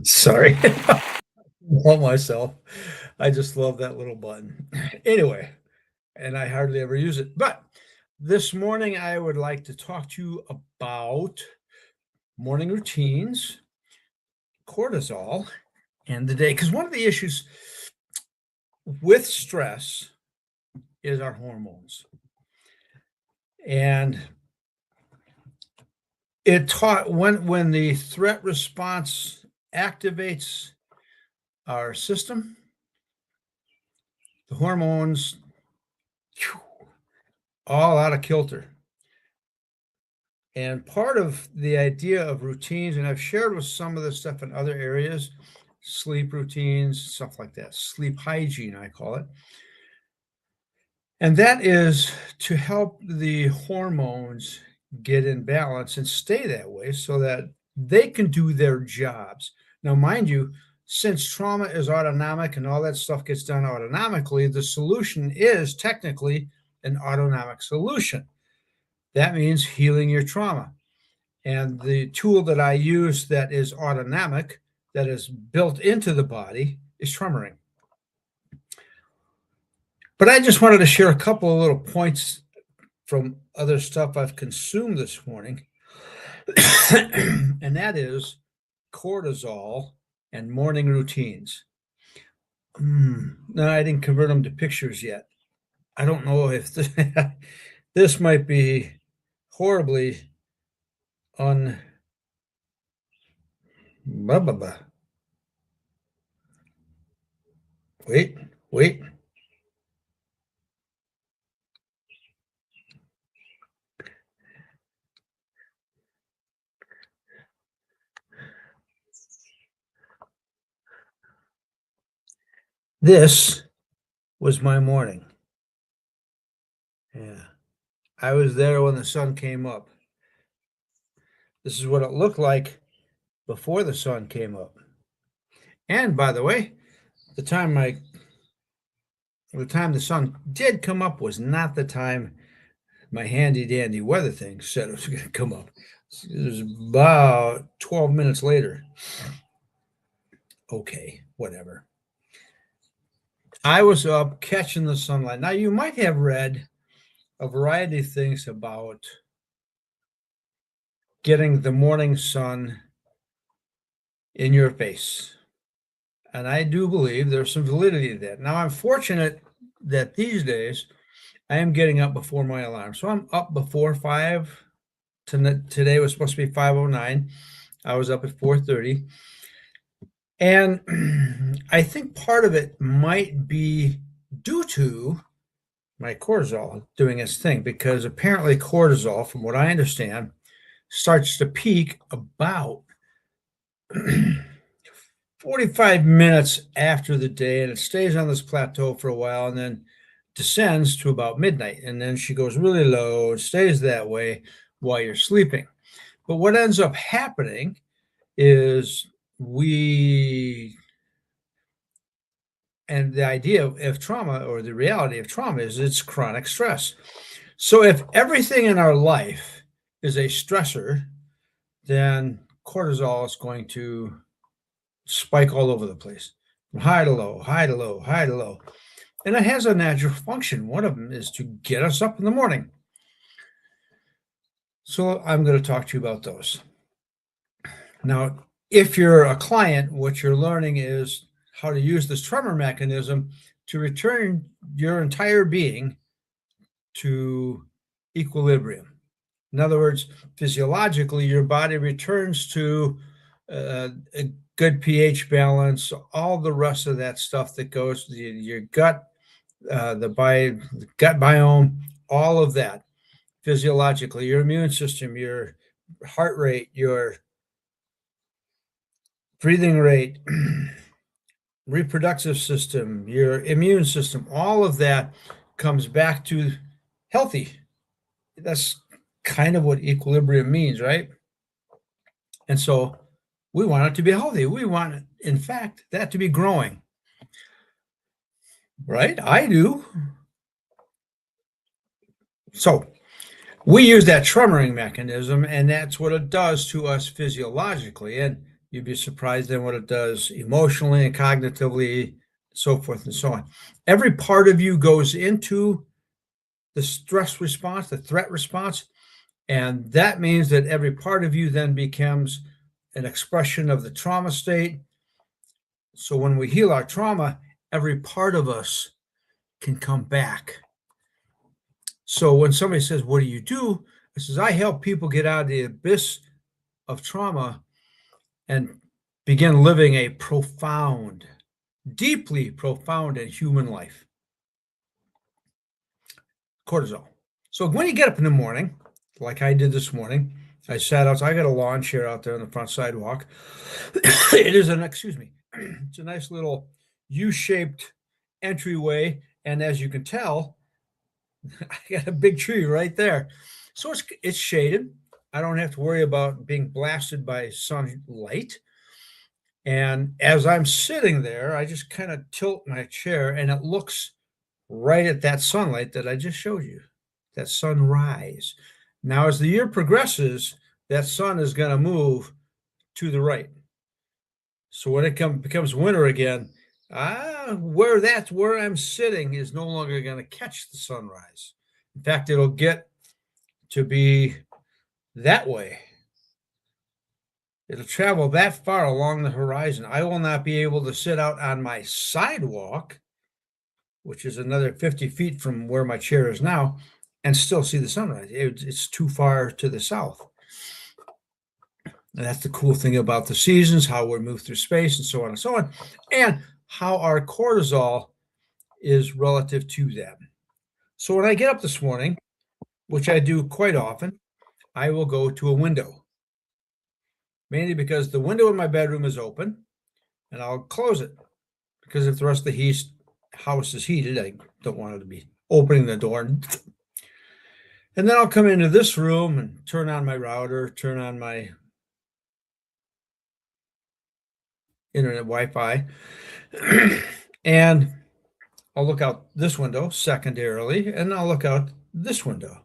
Sorry. Love myself. I just love that little button. Anyway, and I hardly ever use it. But this morning, I would like to talk to you about morning routines, cortisol, and the day. Because one of the issues with stress is our hormones. And it taught when the threat response activates our system, the hormones all out of kilter. And part of the idea of routines, and I've shared with some of this stuff in other areas, sleep routines, stuff like that, sleep hygiene, I call it. And that is to help the hormones get in balance and stay that way so that they can do their jobs. Now, mind you, since trauma is autonomic and all that stuff gets done autonomically, the solution is technically an autonomic solution. That means healing your trauma. And the tool that I use that is autonomic, that is built into the body, is tremoring. But I just wanted to share a couple of little points from other stuff I've consumed this morning. And that is cortisol and morning routines. No, I didn't convert them to pictures yet. I don't know if this might be horribly on blah, blah, blah. Wait. This was my morning. Yeah. I was there when the sun came up. This is what it looked like before the sun came up. And by the way, the time the sun did come up was not the time my handy dandy weather thing said it was going to come up. It was about 12 minutes later. Okay, whatever. I was up catching the sunlight. Now, you might have read a variety of things about getting the morning sun in your face. And I do believe there's some validity to that. Now, I'm fortunate that these days I am getting up before my alarm. So I'm up before 5. Today was supposed to be 5:09. I was up at 4:30. And I think part of it might be due to my cortisol doing its thing, because apparently cortisol, from what I understand, starts to peak about 45 minutes after the day, and it stays on this plateau for a while and then descends to about midnight. And then she goes really low and stays that way while you're sleeping. But what ends up happening is and the idea of trauma, or the reality of trauma, is it's chronic stress. So if everything in our life is a stressor, then cortisol is going to spike all over the place, from high to low, high to low, high to low. And it has a natural function. One of them is to get us up in the morning. So I'm going to talk to you about those. Now, if you're a client, what you're learning is how to use this tremor mechanism to return your entire being to equilibrium. In other words, physiologically, your body returns to a good pH balance, all the rest of that stuff that goes to your gut, the gut biome, all of that physiologically, your immune system, your heart rate, your breathing rate, reproductive system, your immune system, all of that comes back to healthy. That's kind of what equilibrium means, right? And so we want it to be healthy. We want, in fact, that to be growing. Right? I do. So we use that tremoring mechanism, and that's what it does to us physiologically. And You'd be surprised at what it does emotionally and cognitively, so forth and so on. Every part of you goes into the stress response, the threat response, and that means that every part of you then becomes an expression of the trauma state. So when we heal our trauma, every part of us can come back. So when somebody says, "What do you do?" I says, "I help people get out of the abyss of trauma and begin living a profound, deeply profound and human life." Cortisol. So when you get up in the morning, like I did this morning, I sat outside. I got a lawn chair out there on the front sidewalk. It is excuse me, it's a nice little U-shaped entryway. And as you can tell, I got a big tree right there. So it's shaded. I don't have to worry about being blasted by sunlight. And as I'm sitting there, I just kind of tilt my chair and it looks right at that sunlight that I just showed you, that sunrise. Now, as the year progresses, that sun is going to move to the right. So when it becomes winter again, where I'm sitting is no longer going to catch the sunrise. In fact, it'll get to be that way. It'll travel that far along the horizon. I will not be able to sit out on my sidewalk, which is another 50 feet from where my chair is now, and still see the sunrise. It's too far to the south. And that's the cool thing about the seasons, how we move through space and so on and so on, and how our cortisol is relative to them. So when I get up this morning, which I do quite often, I will go to a window, mainly because the window in my bedroom is open, and I'll close it because if the rest of the house is heated, I don't want it to be opening the door. And then I'll come into this room and turn on my router, turn on my internet Wi-Fi, and I'll look out this window secondarily, and I'll look out this window.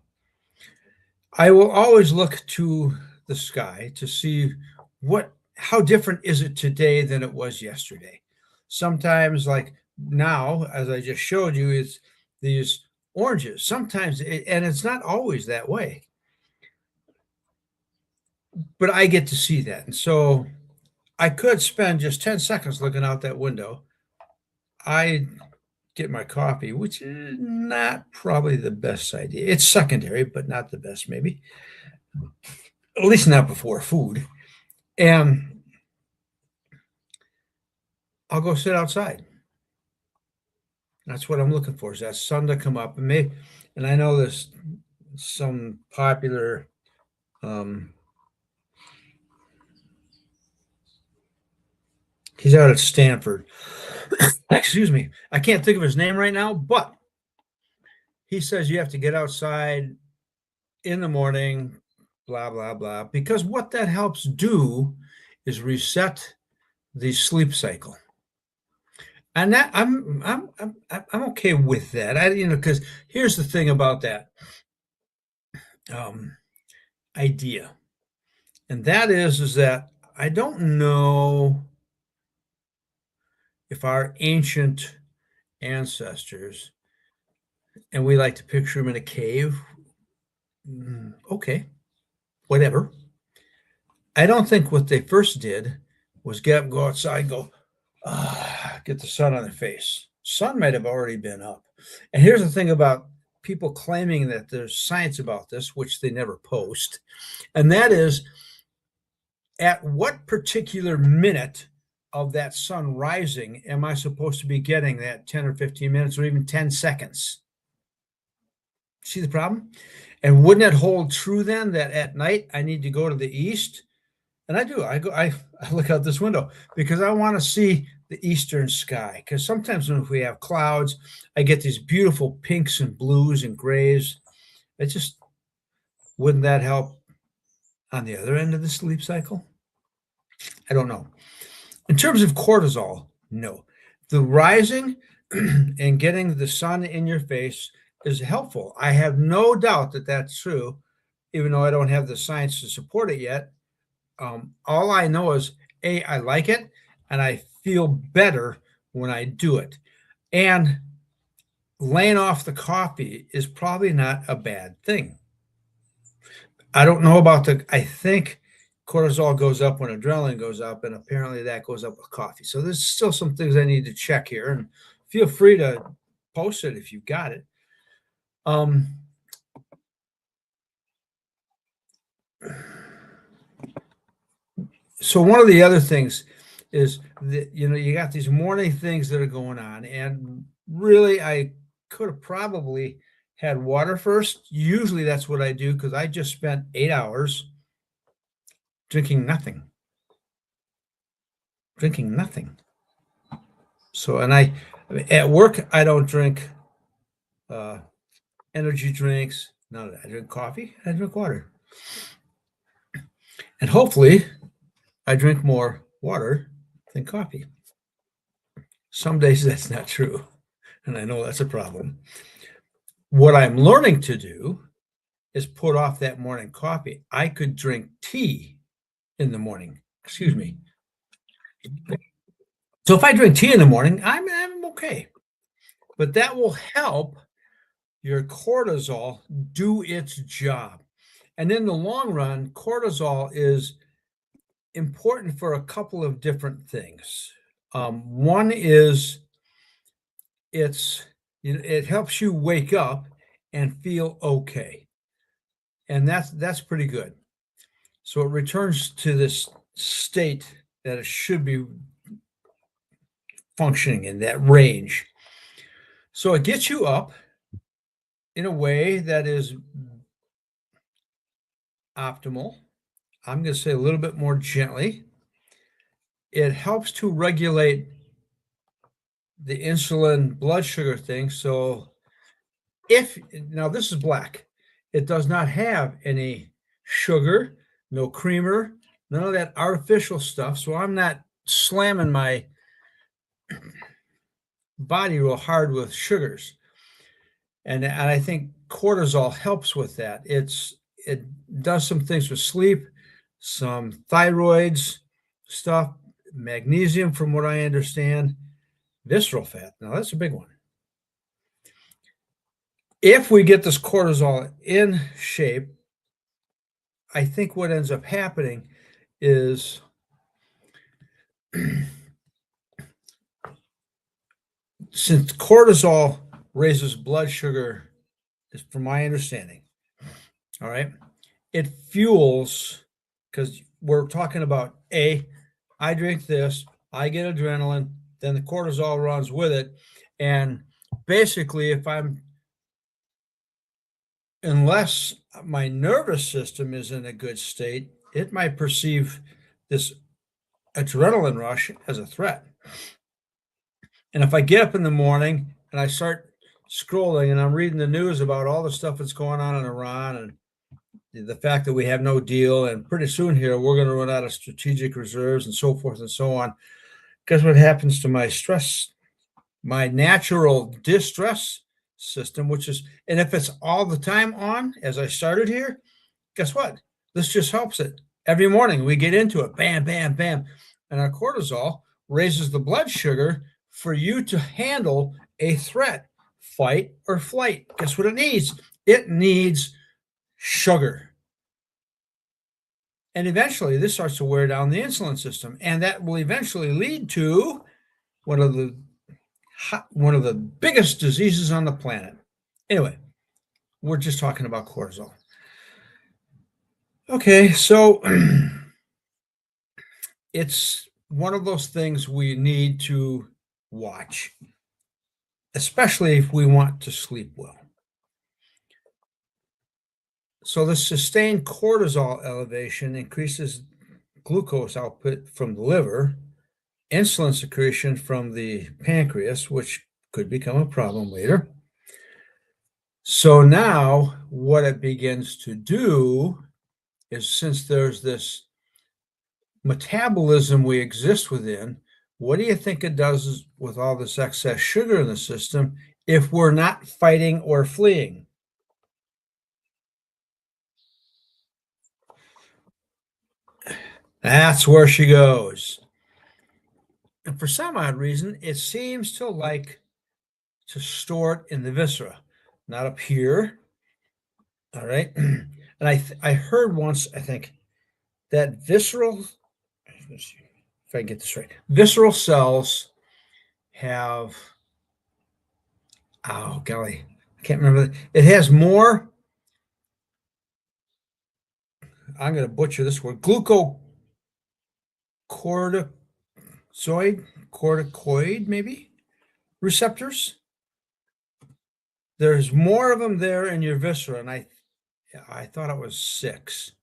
I will always look to the sky to see how different is it today than it was yesterday. Sometimes, like now, as I just showed you, it's these oranges. Sometimes, and it's not always that way, but I get to see that. And so I could spend just 10 seconds looking out that window. I get my coffee, which is not probably the best idea. It's secondary, but not the best, maybe. At least not before food. And I'll go sit outside. That's what I'm looking for, is that sun to come up. And I know there's some popular he's out at Stanford. Excuse me. I can't think of his name right now, but he says you have to get outside in the morning, blah, blah, blah, because what that helps do is reset the sleep cycle. And that I'm okay with that. Because here's the thing about that idea, and that is that I don't know if our ancient ancestors, and we like to picture them in a cave, okay, whatever. I don't think what they first did was get up, go outside, go, get the sun on their face. Sun might have already been up. And here's the thing about people claiming that there's science about this, which they never post, and that is at what particular minute of that sun rising am I supposed to be getting that 10 or 15 minutes or even 10 seconds? See the problem? And wouldn't it hold true then that at night I need to go to the east? And I do. I look out this window because I want to see the eastern sky. Because sometimes when we have clouds, I get these beautiful pinks and blues and grays. Wouldn't that help on the other end of the sleep cycle? I don't know. In terms of cortisol, no. The rising and getting the sun in your face is helpful. I have no doubt that that's true, even though I don't have the science to support it yet. All I know is I like it, and I feel better when I do it. And laying off the coffee is probably not a bad thing. I don't know about I think cortisol goes up when adrenaline goes up, and apparently that goes up with coffee. So there's still some things I need to check here, and feel free to post it if you've got it. Um, so one of the other things is that, you got these morning things that are going on, and really I could have probably had water first. Usually that's what I do, because I just spent 8 hours drinking nothing. So, and at work, I don't drink energy drinks, none of that. I drink coffee, I drink water. And hopefully I drink more water than coffee. Some days that's not true, and I know that's a problem. What I'm learning to do is put off that morning coffee. I could drink tea in the morning. Excuse me. So if I drink tea in the morning, I'm okay. But that will help your cortisol do its job. And in the long run, cortisol is important for a couple of different things. One is it helps you wake up and feel okay, and that's pretty good. So it returns to this state that it should be functioning in, that range. So it gets you up in a way that is optimal. I'm going to say a little bit more gently. It helps to regulate the insulin blood sugar thing. So now this is black, it does not have any sugar, no creamer, none of that artificial stuff. So I'm not slamming my body real hard with sugars. And I think cortisol helps with that. It does some things with sleep, some thyroids stuff, magnesium, from what I understand, visceral fat. Now that's a big one. If we get this cortisol in shape, I think what ends up happening is since cortisol raises blood sugar, from my understanding, all right, it fuels, because we're talking about I drink this, I get adrenaline, then the cortisol runs with it. And basically, unless my nervous system is in a good state, it might perceive this adrenaline rush as a threat. And if I get up in the morning and I start scrolling and I'm reading the news about all the stuff that's going on in Iran and the fact that we have no deal, and pretty soon here we're going to run out of strategic reserves and so forth and so on, guess what happens to my stress, my natural distress system, and if it's all the time on, as I started here, guess what? This just helps it. Every morning we get into it, bam, bam, bam. And our cortisol raises the blood sugar for you to handle a threat, fight or flight. Guess what it needs? It needs sugar. And eventually this starts to wear down the insulin system, and that will eventually lead to one of the biggest diseases on the planet. Anyway, we're just talking about cortisol. Okay, so it's one of those things we need to watch, especially if we want to sleep well. So the sustained cortisol elevation increases glucose output from the liver, insulin secretion from the pancreas, which could become a problem later. So now what it begins to do is, since there's this metabolism we exist within, what do you think it does with all this excess sugar in the system if we're not fighting or fleeing? That's where she goes. And for some odd reason, it seems to like to store it in the viscera, not up here. All right. And I heard once, I think, that visceral, let's see if I get this right, visceral cells have, oh golly, I can't remember. It has more, I'm going to butcher this word, glucocorticoid, corticoid maybe, receptors. There's more of them there in your viscera, and I thought it was 6.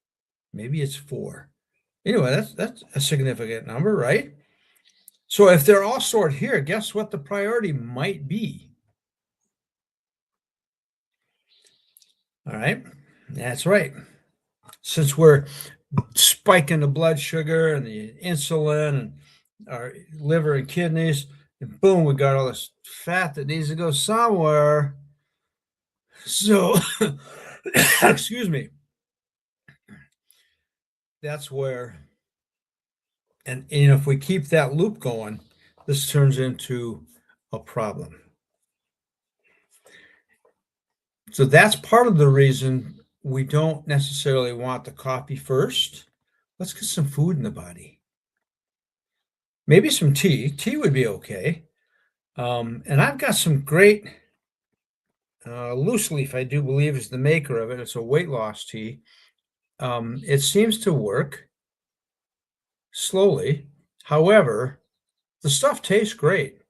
Maybe it's 4. Anyway, that's a significant number, right? So if they're all stored here, guess what the priority might be? All right, that's right. Since we're spiking the blood sugar and the insulin and our liver and kidneys, and boom, we got all this fat that needs to go somewhere. So, excuse me. That's where, and if we keep that loop going, this turns into a problem. So that's part of the reason we don't necessarily want the coffee first. Let's get some food in the body. Maybe some tea. Tea would be okay. And I've got some great loose leaf, I do believe, is the maker of it. It's a weight loss tea. It seems to work slowly. However, the stuff tastes great.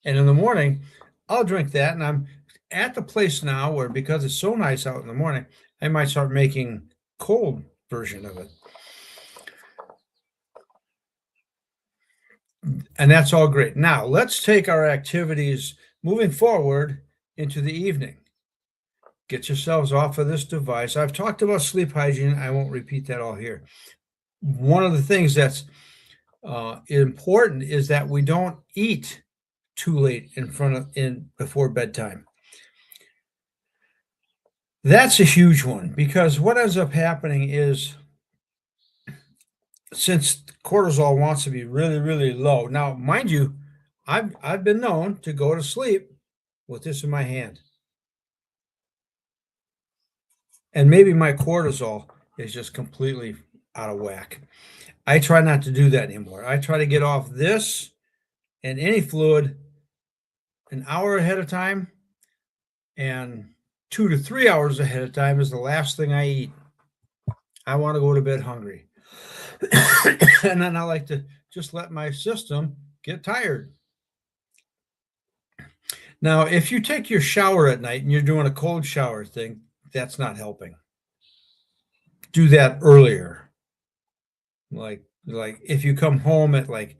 And in the morning, I'll drink that. And I'm at the place now where, because it's so nice out in the morning, I might start making cold version of it. And that's all great. Now, let's take our activities moving forward into the evening. Get yourselves off of this device. I've talked about sleep hygiene. I won't repeat that all here. One of the things that's important is that we don't eat too late before bedtime. That's a huge one, because what ends up happening is, since cortisol wants to be really, really low. Now, mind you, I've been known to go to sleep with this in my hand. And maybe my cortisol is just completely out of whack. I try not to do that anymore. I try to get off this and any fluid an hour ahead of time, and 2 to 3 hours ahead of time is the last thing I eat. I want to go to bed hungry. And then I like to just let my system get tired. Now, if you take your shower at night and you're doing a cold shower thing, that's not helping. Do that earlier. Like if you come home at like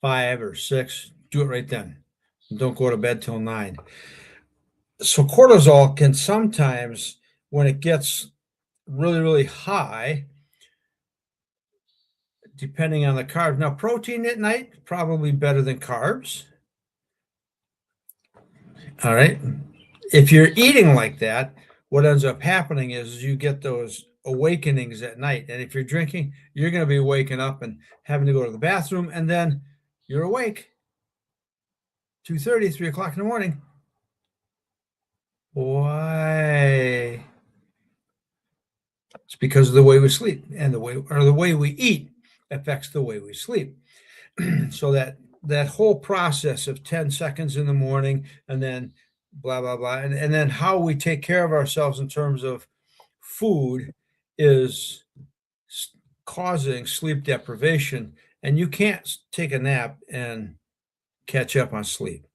5 or 6, do it right then. Don't go to bed till 9. So cortisol can sometimes, when it gets really, really high, depending on the carbs. Now, protein at night, probably better than carbs. All right. If you're eating like that, what ends up happening is you get those awakenings at night. And if you're drinking, you're going to be waking up and having to go to the bathroom, and then you're awake 2:30, 3 o'clock in the morning. Why? It's because of the way we sleep, and the way we eat affects the way we sleep. So that whole process of 10 seconds in the morning, and then blah, blah, blah, and then how we take care of ourselves in terms of food is causing sleep deprivation. And you can't take a nap and catch up on sleep.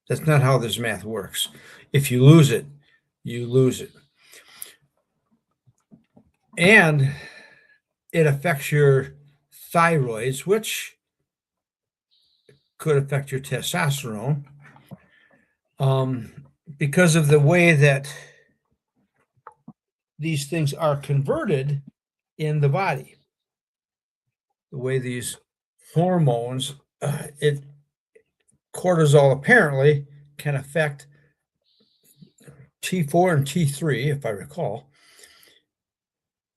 That's not how this math works. If you lose it, you lose it. And it affects your thyroids, which could affect your testosterone, because of the way that these things are converted in the body. The way these hormones, cortisol apparently can affect T4 and T3, if I recall,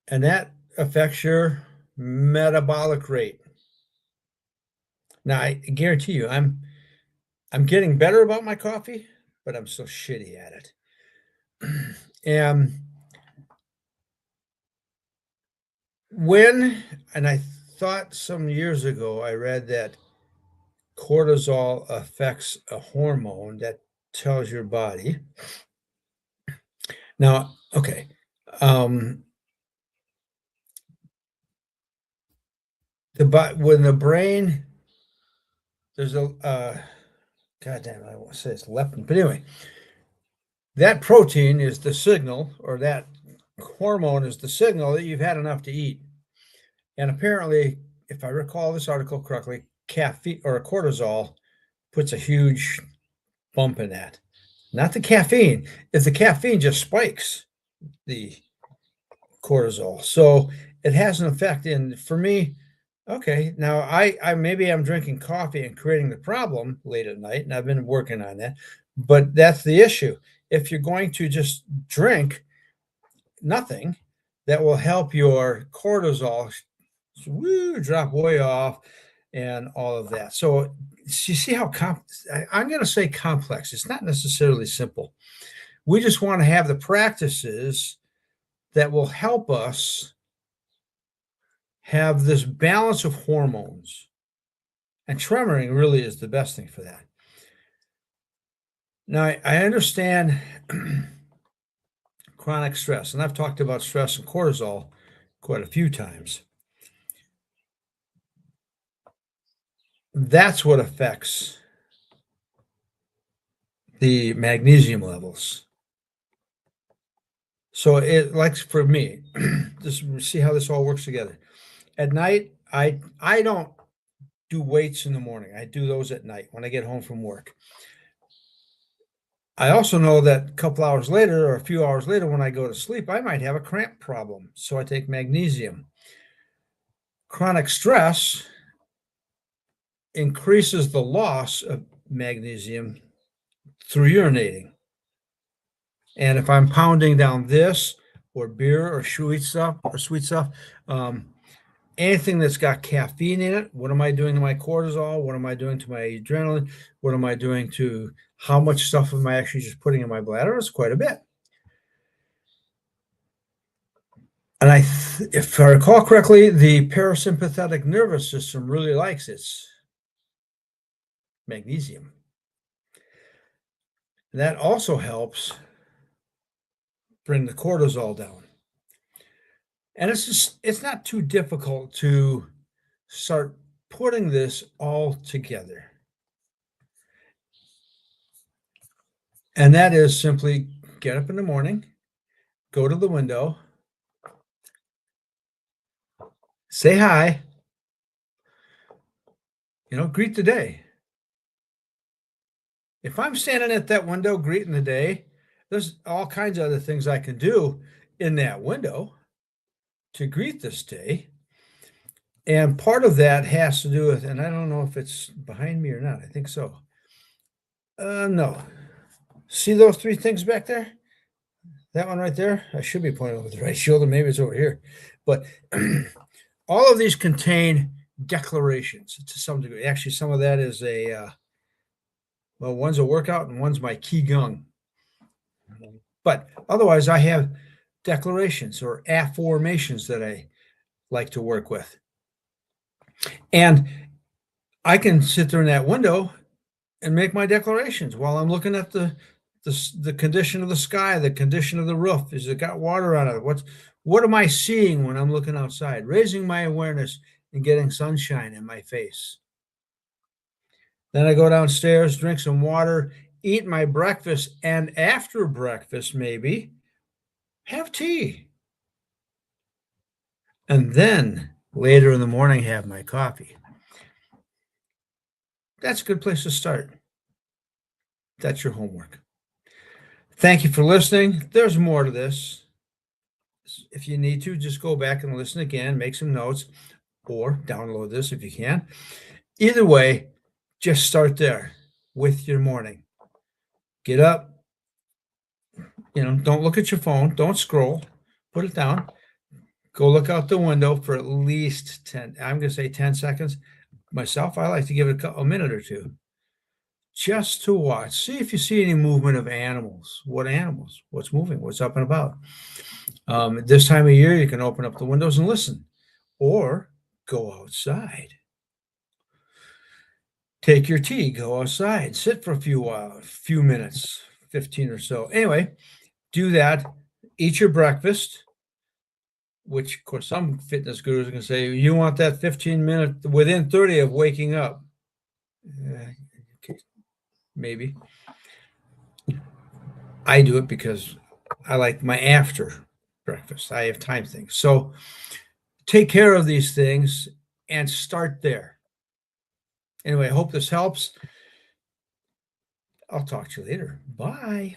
and that affects your metabolic rate. Now, I guarantee you, I'm getting better about my coffee, but I'm still shitty at it. And and I thought some years ago, I read that cortisol affects a hormone that tells your body. Now, okay, um, when the brain, there's a goddamn, I won't say it's leptin, but anyway, that protein is the signal, or that hormone is the signal that you've had enough to eat. And apparently, if I recall this article correctly, caffeine or cortisol puts a huge bump in that. Not the caffeine. If the caffeine just spikes the cortisol. So it has an effect. And for me, okay, now I maybe I'm drinking coffee and creating the problem late at night, and I've been working on that. But that's the issue. If you're going to just drink nothing, that will help your cortisol drop way off and all of that. So you see how I'm going to say complex. It's not necessarily simple. We just want to have the practices that will help us have this balance of hormones. And tremoring really is the best thing for that. Now, I understand chronic stress, and I've talked about stress and cortisol quite a few times. That's what affects the magnesium levels. So it, like for me, just see how this all works together. At night, I don't do weights in the morning. I do those at night when I get home from work. I also know that a couple hours later or a few hours later when I go to sleep, I might have a cramp problem. So I take magnesium. Chronic stress increases the loss of magnesium through urinating. And if I'm pounding down this or beer or sweet stuff, anything that's got caffeine in it, what am I doing to my cortisol? What am I doing to my adrenaline? What am I doing to how much stuff am I actually just putting in my bladder? It's quite a bit. And if I recall correctly, the parasympathetic nervous system really likes its magnesium. That also helps bring the cortisol down. And it's not too difficult to start putting this all together. And that is simply get up in the morning, go to the window, say hi, greet the day. If I'm standing at that window greeting the day, there's all kinds of other things I can do in that window to greet this day. And part of that has to do with, and I don't know if it's behind me or not. I think so. No. See those three things back there? That one right there? I should be pointing over the right shoulder. Maybe it's over here. But all of these contain declarations to some degree. Actually, some of that is one's a workout and one's my Qigong. But otherwise, I have declarations or affirmations that I like to work with. And I can sit there in that window and make my declarations while I'm looking at the condition of the sky, the condition of the roof. Is it got water on it? What am I seeing when I'm looking outside? Raising my awareness and getting sunshine in my face. Then I go downstairs, drink some water, eat my breakfast, and after breakfast, maybe have tea. And then later in the morning, have my coffee. That's a good place to start. That's your homework. Thank you for listening. There's more to this. If you need to, just go back and listen again, make some notes, or download this if you can. Either way, just start there with your morning. Get up. Don't look at your phone. Don't scroll. Put it down. Go look out the window for at least 10, I'm going to say 10 seconds. Myself, I like to give it a minute or two just to watch. See if you see any movement of animals. What animals? What's moving? What's up and about? This time of year, you can open up the windows and listen, or go outside. Take your tea, go outside, sit for a few minutes, 15 or so. Anyway, do that. Eat your breakfast, which, of course, some fitness gurus are going to say, you want that 15 minutes within 30 of waking up. Okay, maybe. I do it because I like my after breakfast. I have time things. So take care of these things and start there. Anyway, I hope this helps. I'll talk to you later. Bye.